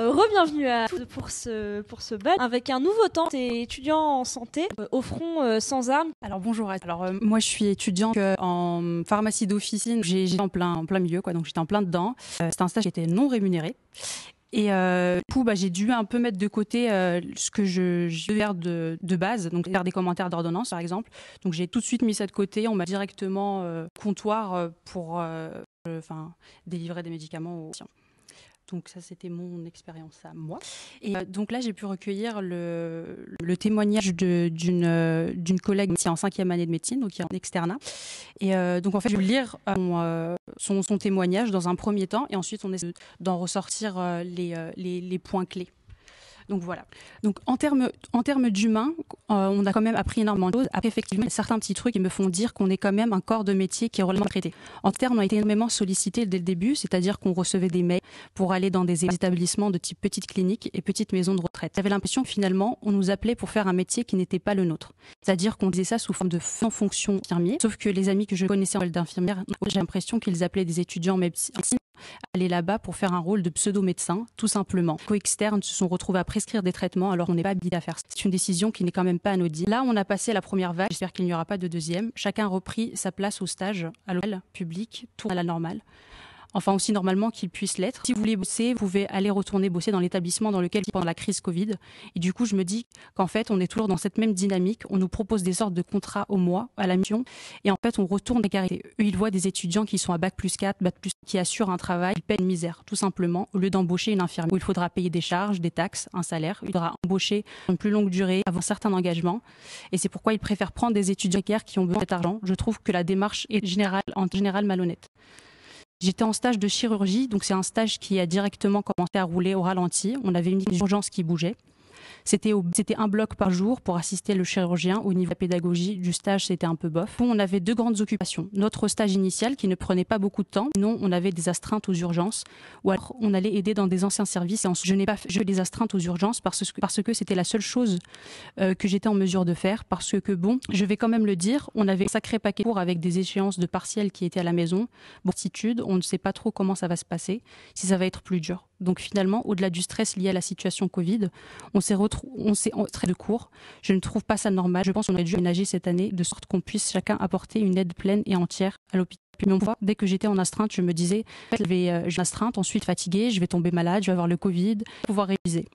Re-bienvenue à tous pour ce badge avec un nouveau temps. T'es étudiant en santé au front sans armes. Alors bonjour. Alors moi je suis étudiante en pharmacie d'officine. J'étais en plein milieu quoi, donc j'étais en plein dedans. C'était un stage qui était non rémunéré. Et du coup, j'ai dû un peu mettre de côté ce que je devais faire de base, donc faire des commentaires d'ordonnance par exemple. Donc j'ai tout de suite mis ça de côté. On m'a directement comptoir pour délivrer des médicaments aux patients. Donc ça, c'était mon expérience à moi. Et donc là, j'ai pu recueillir le témoignage d'une collègue qui est en 5e année de médecine, donc qui est en externat. Et donc en fait, je vais lire son témoignage dans un premier temps, et ensuite on essaie d'en ressortir les points clés. Donc voilà. Donc en termes d'humain, on a quand même appris énormément de choses. Après, effectivement, il y a certains petits trucs qui me font dire qu'on est quand même un corps de métier qui est relativement traité. En termes, on a été énormément sollicité dès le début, c'est-à-dire qu'on recevait des mails pour aller dans des établissements de type petite clinique et petite maison de retraite. J'avais l'impression que finalement, on nous appelait pour faire un métier qui n'était pas le nôtre. C'est-à-dire qu'on disait ça sous forme de fonction infirmier. Sauf que les amis que je connaissais en école d'infirmière, j'ai l'impression qu'ils appelaient des étudiants en médecine aller là-bas pour faire un rôle de pseudo-médecin, tout simplement. Co-externes se sont retrouvés à prescrire des traitements alors on n'est pas habilité à faire ça. C'est une décision qui n'est quand même pas anodine. Là, on a passé la première vague, j'espère qu'il n'y aura pas de deuxième. Chacun a repris sa place au stage, à l'hôpital public, tout à la normale. Enfin aussi normalement qu'il puisse l'être. Si vous voulez bosser, vous pouvez aller retourner bosser dans l'établissement dans lequel pendant la crise Covid. Et du coup, je me dis qu'en fait, on est toujours dans cette même dynamique. On nous propose des sortes de contrats au mois, à la mission. Et en fait, on retourne les carrières. Eux, ils voient des étudiants qui sont à bac+4, qui assurent un travail, ils paient une misère, tout simplement, au lieu d'embaucher une infirmière où il faudra payer des charges, des taxes, un salaire. Il faudra embaucher une plus longue durée, avoir un certain engagement. Et c'est pourquoi ils préfèrent prendre des étudiants précaires qui ont besoin de cet argent. Je trouve que la démarche est en général malhonnête. J'étais en stage de chirurgie, donc c'est un stage qui a directement commencé à rouler au ralenti. On avait une urgence qui bougeait. C'était un bloc par jour pour assister le chirurgien. Au niveau de la pédagogie du stage, c'était un peu bof. On avait deux grandes occupations. Notre stage initial qui ne prenait pas beaucoup de temps. Sinon, on avait des astreintes aux urgences. Ou alors, on allait aider dans des anciens services. Et ensuite, je n'ai pas fait des astreintes aux urgences parce que c'était la seule chose que j'étais en mesure de faire. Parce que bon, je vais quand même le dire, on avait un sacré paquet de cours avec des échéances de partiels qui étaient à la maison. Bon, on ne sait pas trop comment ça va se passer, si ça va être plus dur. Donc finalement, au-delà du stress lié à la situation Covid, on s'est trait de cours. Je ne trouve pas ça normal. Je pense qu'on aurait dû aménager cette année de sorte qu'on puisse chacun apporter une aide pleine et entière à l'hôpital. Puis une fois, dès que j'étais en astreinte, je me disais, j'ai une astreinte, ensuite fatiguée, je vais tomber malade, je vais avoir le Covid, pouvoir réviser.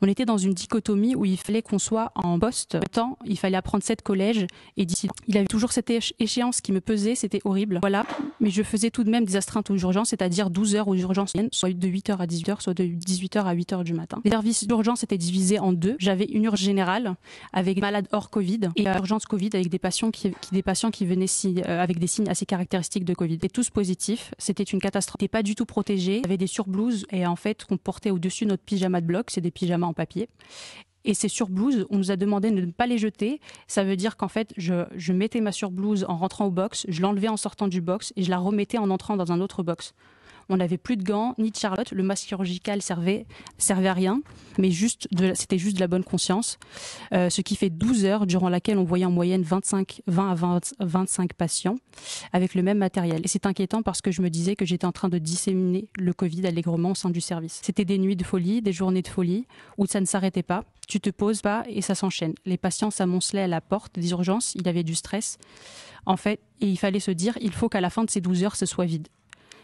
On était dans une dichotomie où il fallait qu'on soit en poste. Temps, il fallait apprendre 7 collèges et d'ici. Il avait toujours cette échéance qui me pesait, c'était horrible. Voilà, mais je faisais tout de même des astreintes aux urgences, c'est-à-dire 12 heures aux urgences, soit de 8h à 18h, soit de 18h à 8h du matin. Les services d'urgence étaient divisés en deux. J'avais une urgence générale avec des malades hors Covid et urgence Covid avec des patients qui venaient avec des signes assez caractéristiques de Covid. Et tous positifs, c'était une catastrophe. On n'était pas du tout protégés, on avait des surblouses et en fait qu'on portait au-dessus notre pyjama de bloc, c'est des pyjamas en papier. Et ces surblouses, on nous a demandé de ne pas les jeter. Ça veut dire qu'en fait, je mettais ma surblouse en rentrant au box, je l'enlevais en sortant du box et je la remettais en entrant dans un autre box. On n'avait plus de gants, ni de charlotte. Le masque chirurgical servait à rien, mais c'était juste de la bonne conscience. Ce qui fait 12 heures durant laquelle on voyait en moyenne 20 à 25 patients avec le même matériel. Et c'est inquiétant parce que je me disais que j'étais en train de disséminer le Covid allègrement au sein du service. C'était des nuits de folie, des journées de folie où ça ne s'arrêtait pas. Tu te poses pas et ça s'enchaîne. Les patients s'amoncelaient à la porte des urgences, il y avait du stress. En fait, et il fallait se dire, il faut qu'à la fin de ces 12 heures, ce soit vide.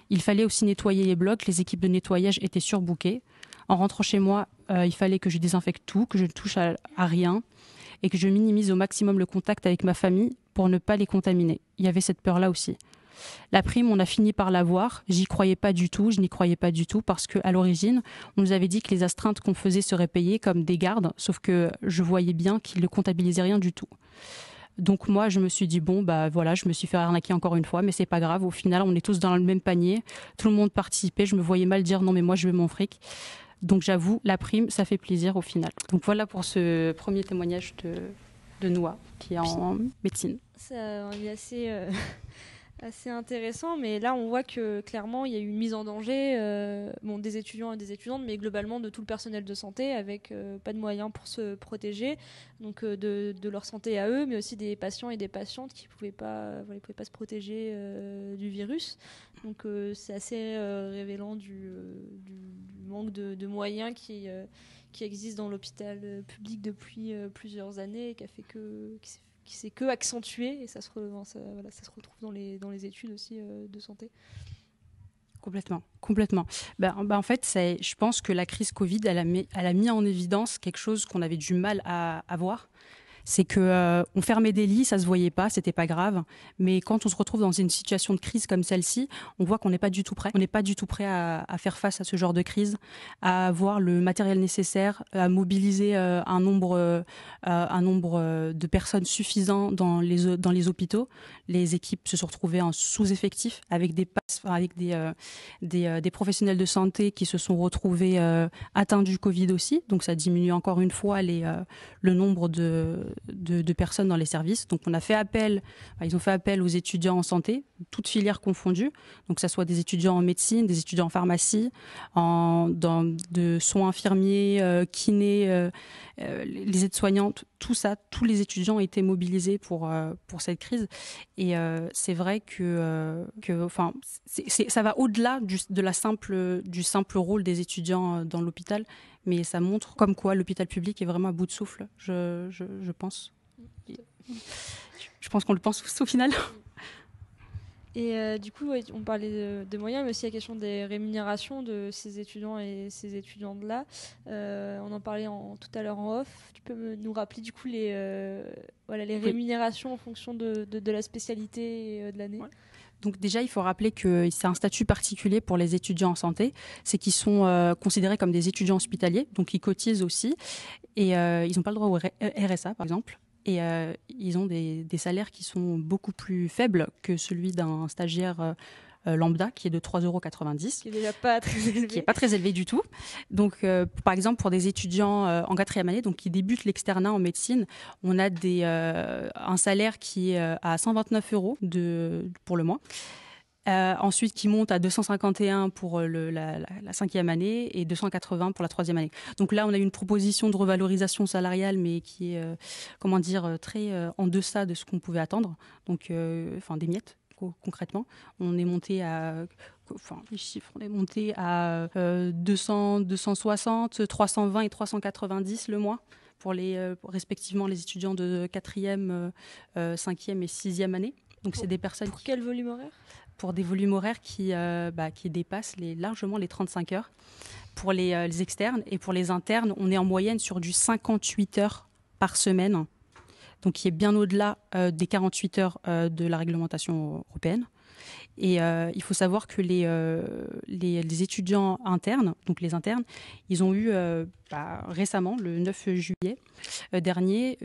Il fallait aussi nettoyer les blocs, les équipes de nettoyage étaient surbookées. En rentrant chez moi, il fallait que je désinfecte tout, que je ne touche à rien et que je minimise au maximum le contact avec ma famille pour ne pas les contaminer. Il y avait cette peur-là aussi. La prime, on a fini par l'avoir. Je n'y croyais pas du tout parce qu'à l'origine, on nous avait dit que les astreintes qu'on faisait seraient payées comme des gardes, sauf que je voyais bien qu'ils ne comptabilisaient rien du tout. Donc moi, je me suis dit, je me suis fait arnaquer encore une fois, mais c'est pas grave. Au final, on est tous dans le même panier. Tout le monde participait. Je me voyais mal dire, non, mais moi, je veux mon fric. Donc j'avoue, la prime, ça fait plaisir au final. Donc voilà pour ce premier témoignage de Noah, qui est en médecine. Ça, il est assez intéressant, mais là on voit que clairement il y a eu une mise en danger des étudiants et des étudiantes, mais globalement de tout le personnel de santé avec pas de moyens pour se protéger, donc de leur santé à eux, mais aussi des patients et des patientes qui pouvaient pas se protéger du virus. Donc c'est assez révélant du manque de moyens qui existe dans l'hôpital public depuis plusieurs années et qui s'est que accentué, et ça se retrouve dans les études aussi de santé. Complètement, complètement. En fait, je pense que la crise Covid, elle a mis en évidence quelque chose qu'on avait du mal à voir. C'est que on fermait des lits, ça se voyait pas, c'était pas grave. Mais quand on se retrouve dans une situation de crise comme celle-ci, on voit qu'on n'est pas du tout prêt. On n'est pas du tout prêt à faire face à ce genre de crise, à avoir le matériel nécessaire, à mobiliser un nombre de personnes suffisant dans les hôpitaux. Les équipes se sont retrouvées en sous-effectif avec des professionnels de santé qui se sont retrouvés atteints du Covid aussi. Donc ça diminue encore une fois le nombre de personnes dans les services. Donc ils ont fait appel aux étudiants en santé, toutes filières confondues, donc que ce soit des étudiants en médecine, des étudiants en pharmacie, de soins infirmiers, kinés, les aides-soignantes, tout ça, tous les étudiants ont été mobilisés pour cette crise. Et c'est vrai que ça va au-delà du simple rôle des étudiants dans l'hôpital, mais ça montre comme quoi l'hôpital public est vraiment à bout de souffle, je pense. Je pense qu'on le pense tous au final. Et du coup, on parlait de moyens, mais aussi la question des rémunérations de ces étudiants et ces étudiantes-là. On en parlait tout à l'heure en off. Tu peux nous rappeler du coup les rémunérations en fonction de la spécialité et de l'année? Ouais. Donc déjà, il faut rappeler que c'est un statut particulier pour les étudiants en santé. C'est qu'ils sont considérés comme des étudiants hospitaliers, donc ils cotisent aussi. Et ils n'ont pas le droit au RSA, par exemple. Et ils ont des salaires qui sont beaucoup plus faibles que celui d'un stagiaire lambda, qui est de 3,90 €. Qui n'est déjà pas très élevé. Qui n'est pas très élevé du tout. Donc, par exemple, pour des étudiants en 4e année, donc qui débutent l'externat en médecine, on a un salaire qui est à 129 € pour le mois. Ensuite, qui monte à 251 pour la 5e année et 280 pour la 3e année. Donc là, on a une proposition de revalorisation salariale, mais qui est, très en deçà de ce qu'on pouvait attendre. Donc, des miettes, concrètement. On est monté à... les chiffres, on est monté à 200, 260, 320 et 390 le mois pour respectivement les étudiants de 4e, 5e et 6e année. Donc, c'est des personnes... Pour quel volume horaire ? Pour des volumes horaires qui dépassent largement les 35 heures pour les externes. Et pour les internes, on est en moyenne sur du 58 heures par semaine, donc qui est bien au-delà des 48 heures de la réglementation européenne. Et il faut savoir que les étudiants internes, donc les internes, ils ont eu récemment, le 9 juillet dernier,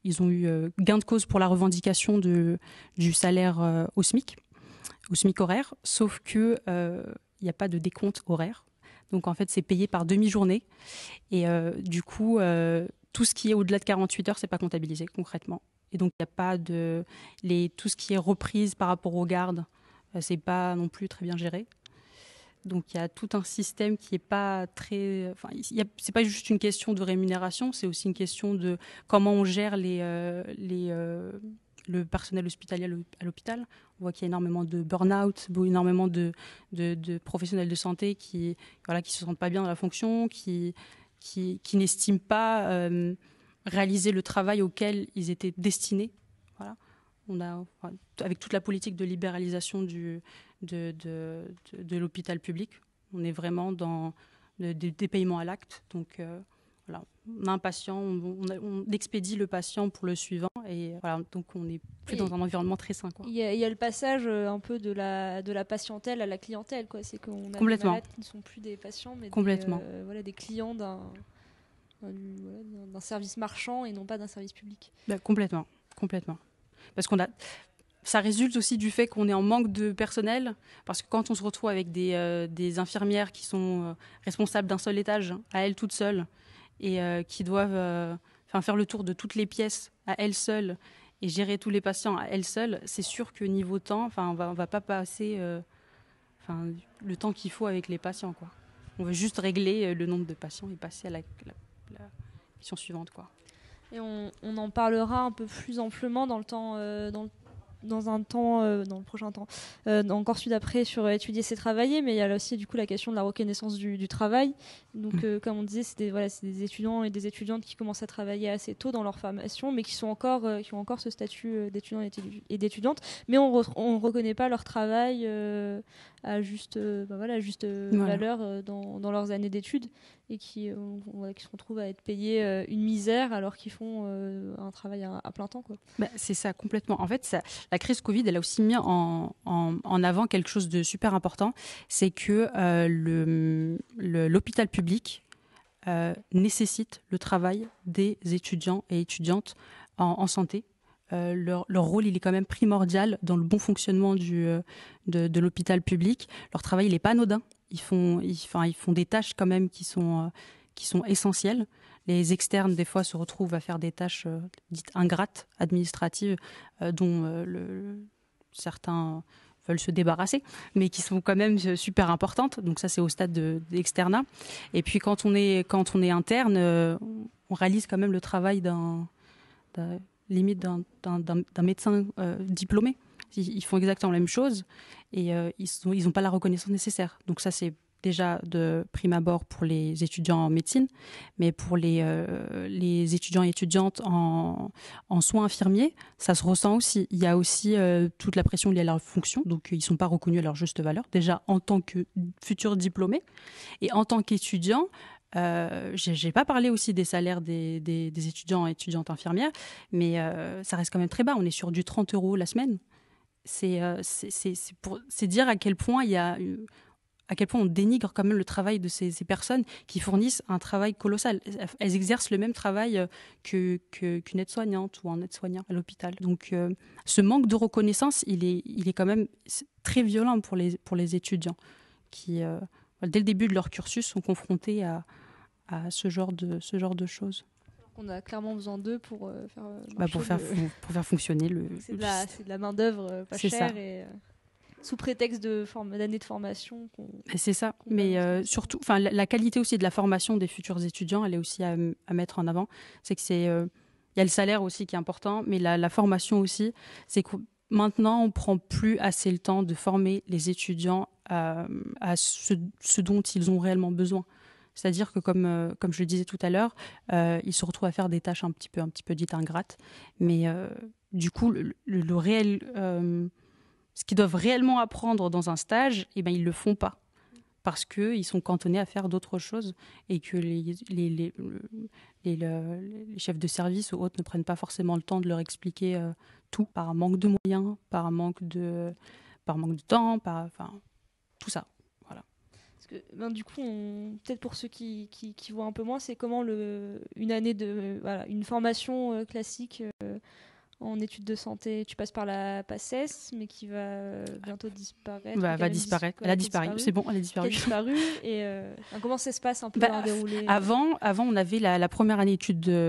ils ont eu gain de cause pour la revendication du salaire au SMIC horaire, sauf qu'il n'y a pas de décompte horaire. Donc en fait, c'est payé par demi-journée. Et du coup, tout ce qui est au-delà de 48 heures, c'est pas comptabilisé concrètement. Et donc, il n'y a pas tout ce qui est reprise par rapport aux gardes, c'est pas non plus très bien géré. Donc il y a tout un système qui n'est pas très... c'est pas juste une question de rémunération, c'est aussi une question de comment on gère le personnel hospitalier à l'hôpital. On voit qu'il y a énormément de burn-out, énormément de professionnels de santé qui se sentent pas bien dans la fonction, qui n'estiment pas réaliser le travail auquel ils étaient destinés. Voilà. Avec toute la politique de libéralisation de l'hôpital public, on est vraiment dans des paiements à l'acte. Donc voilà, on a un patient, on expédie le patient pour le suivant, et voilà, donc on n'est plus dans un environnement très sain. Il y a le passage un peu de la patientèle à la clientèle, quoi. C'est qu'on a des malades qui ne sont plus des patients, mais des clients d'un service marchand et non pas d'un service public. Complètement. Parce ça résulte aussi du fait qu'on est en manque de personnel, parce que quand on se retrouve avec des infirmières qui sont responsables d'un seul étage, à elles toutes seules, et qui doivent faire le tour de toutes les pièces à elles seules, et gérer tous les patients à elle seule, c'est sûr que niveau temps, on va pas passer le temps qu'il faut avec les patients, quoi. On veut juste régler le nombre de patients et passer à la question suivante, quoi. Et on en parlera un peu plus amplement dans le temps, dans le prochain temps, encore celui d'après sur étudier c'est travailler, mais il y a aussi du coup la question de la reconnaissance du travail. Donc comme on disait, c'est des étudiants et des étudiantes qui commencent à travailler assez tôt dans leur formation, mais qui ont encore ce statut d'étudiants et d'étudiantes, mais on reconnaît pas leur travail à juste valeur dans leurs années d'études, et qui se retrouvent à être payés une misère alors qu'ils font un travail à plein temps, quoi. C'est ça, complètement. En fait, la crise Covid, elle a aussi mis en avant quelque chose de super important, c'est que l'hôpital public nécessite le travail des étudiants et étudiantes en santé. Leur rôle, il est quand même primordial dans le bon fonctionnement de l'hôpital public. Leur travail, il n'est pas anodin. Ils font des tâches quand même qui sont essentielles. Les externes, des fois, se retrouvent à faire des tâches dites ingrates, administratives, dont certains veulent se débarrasser, mais qui sont quand même super importantes. Donc ça, c'est au stade d'externat. Et puis quand on est interne, on réalise quand même le travail d'un médecin diplômé. Ils font exactement la même chose et ils n'ont pas la reconnaissance nécessaire. Donc ça, c'est déjà de prime abord pour les étudiants en médecine, mais pour les étudiants et étudiantes en soins infirmiers, ça se ressent aussi. Il y a aussi toute la pression liée à leur fonction, donc ils ne sont pas reconnus à leur juste valeur, déjà en tant que futurs diplômés. Et en tant qu'étudiants, j'ai pas parlé aussi des salaires des étudiants et étudiantes infirmières, mais ça reste quand même très bas. On est sur du 30 € la semaine. C'est dire à quel point à quel point on dénigre quand même le travail de ces personnes qui fournissent un travail colossal. Elles exercent le même travail qu'une aide-soignante ou un aide-soignant à l'hôpital. Donc ce manque de reconnaissance, il est quand même très violent pour les étudiants qui, dès le début de leur cursus, sont confrontés à ce genre de choses. On a clairement besoin d'eux pour faire fonctionner le... C'est de la main-d'œuvre pas chère, et sous prétexte d'années de formation. C'est ça, mais surtout, la qualité aussi de la formation des futurs étudiants, elle est aussi à mettre en avant. C'est que il y a le salaire aussi qui est important, mais la formation aussi, c'est que maintenant, on ne prend plus assez le temps de former les étudiants à ce dont ils ont réellement besoin. C'est-à-dire que, comme je le disais tout à l'heure, ils se retrouvent à faire des tâches un petit peu dites ingrates. Mais du coup, le réel, ce qu'ils doivent réellement apprendre dans un stage, ils ne le font pas. Parce qu'ils sont cantonnés à faire d'autres choses et que les chefs de service ou autres ne prennent pas forcément le temps de leur expliquer tout, par manque de moyens, par manque de temps, tout ça. Du coup, peut-être pour ceux qui voient un peu moins, c'est comment une année une formation classique en études de santé. Tu passes par la PACES, mais qui va bientôt disparaître. Va disparaître. Elle a disparu. C'est bon, elle a disparu. Elle a disparu. Et comment ça se passe un peu en déroulé Avant, on avait la première année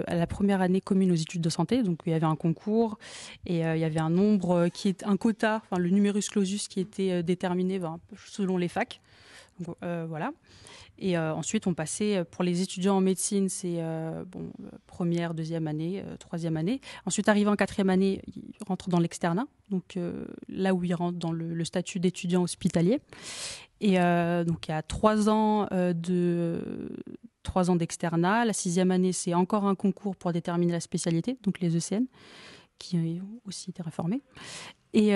la première année commune aux études de santé. Donc il y avait un concours et il y avait un nombre un quota, le numerus clausus qui était déterminé selon les facs. Donc, voilà. Et ensuite, on passait, pour les étudiants en médecine, c'est première, deuxième année, troisième année. Ensuite, arrivant en quatrième année, ils rentrent dans l'externat, donc là où ils rentrent dans le statut d'étudiant hospitalier. Et donc, il y a 3 ans d'externat. La sixième année, c'est encore un concours pour déterminer la spécialité, donc les ECN, qui ont aussi été réformés. Et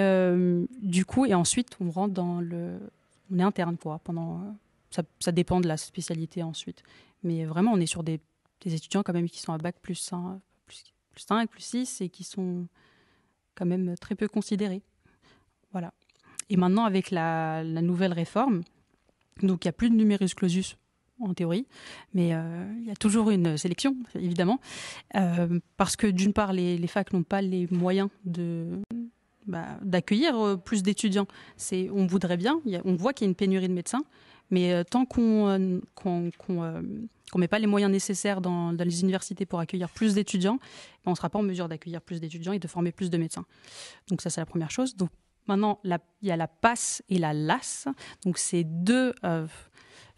du coup, et ensuite, on rentre on est interne, quoi, ça dépend de la spécialité ensuite. Mais vraiment, on est sur des étudiants quand même qui sont à bac plus 5, plus 6 et qui sont quand même très peu considérés. Voilà. Et maintenant, avec la nouvelle réforme, donc il n'y a plus de numerus clausus en théorie, mais il y a toujours une sélection, évidemment, parce que d'une part, les facs n'ont pas les moyens d'accueillir plus d'étudiants. On voudrait bien, on voit qu'il y a une pénurie de médecins, Mais tant qu'on met pas les moyens nécessaires dans les universités pour accueillir plus d'étudiants, on ne sera pas en mesure d'accueillir plus d'étudiants et de former plus de médecins. Donc ça, c'est la première chose. Donc maintenant, il y a la PASS et la LAS. Donc c'est deux...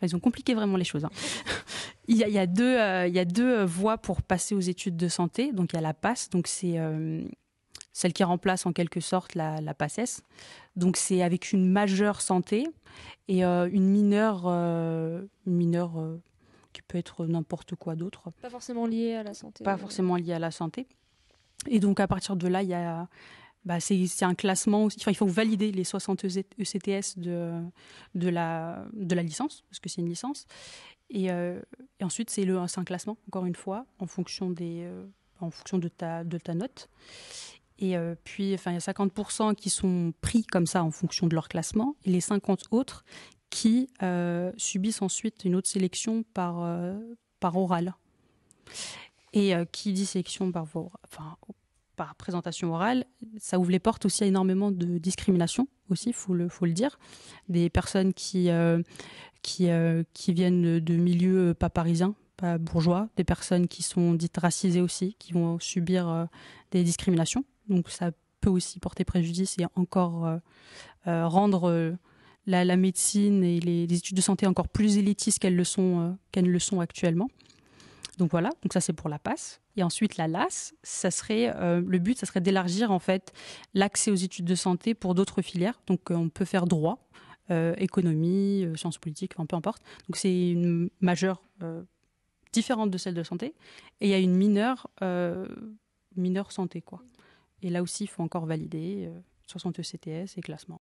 ils ont compliqué vraiment les choses. Il y a deux voies pour passer aux études de santé. Donc il y a la PASS, donc c'est celle qui remplace en quelque sorte la PACES. Donc c'est avec une majeure santé et une mineure qui peut être n'importe quoi d'autre. Pas forcément liée à la santé. Pas forcément liée à la santé. Et donc à partir de là, il y a... c'est un classement aussi. Enfin, il faut valider les 60 ECTS de la licence, parce que c'est une licence. Et ensuite, c'est un classement, encore une fois, en fonction de ta note. Et puis, il y a 50% qui sont pris comme ça en fonction de leur classement, et les 50 autres qui subissent ensuite une autre sélection par oral. Et qui dit sélection par présentation orale, ça ouvre les portes aussi à énormément de discrimination aussi, faut le dire. Des personnes qui viennent de milieux pas parisiens, pas bourgeois, des personnes qui sont dites racisées aussi, qui vont subir des discriminations. Donc ça peut aussi porter préjudice et encore rendre la médecine et les études de santé encore plus élitistes qu'elles le sont actuellement. Donc voilà, donc ça c'est pour la PASS. Et ensuite la LAS, le but, ça serait d'élargir en fait l'accès aux études de santé pour d'autres filières. Donc on peut faire droit, économie, sciences politiques, enfin, peu importe. Donc c'est une majeure différente de celle de santé. Et il y a une mineure santé, quoi. Et là aussi, il faut encore valider 60 ECTS et classement.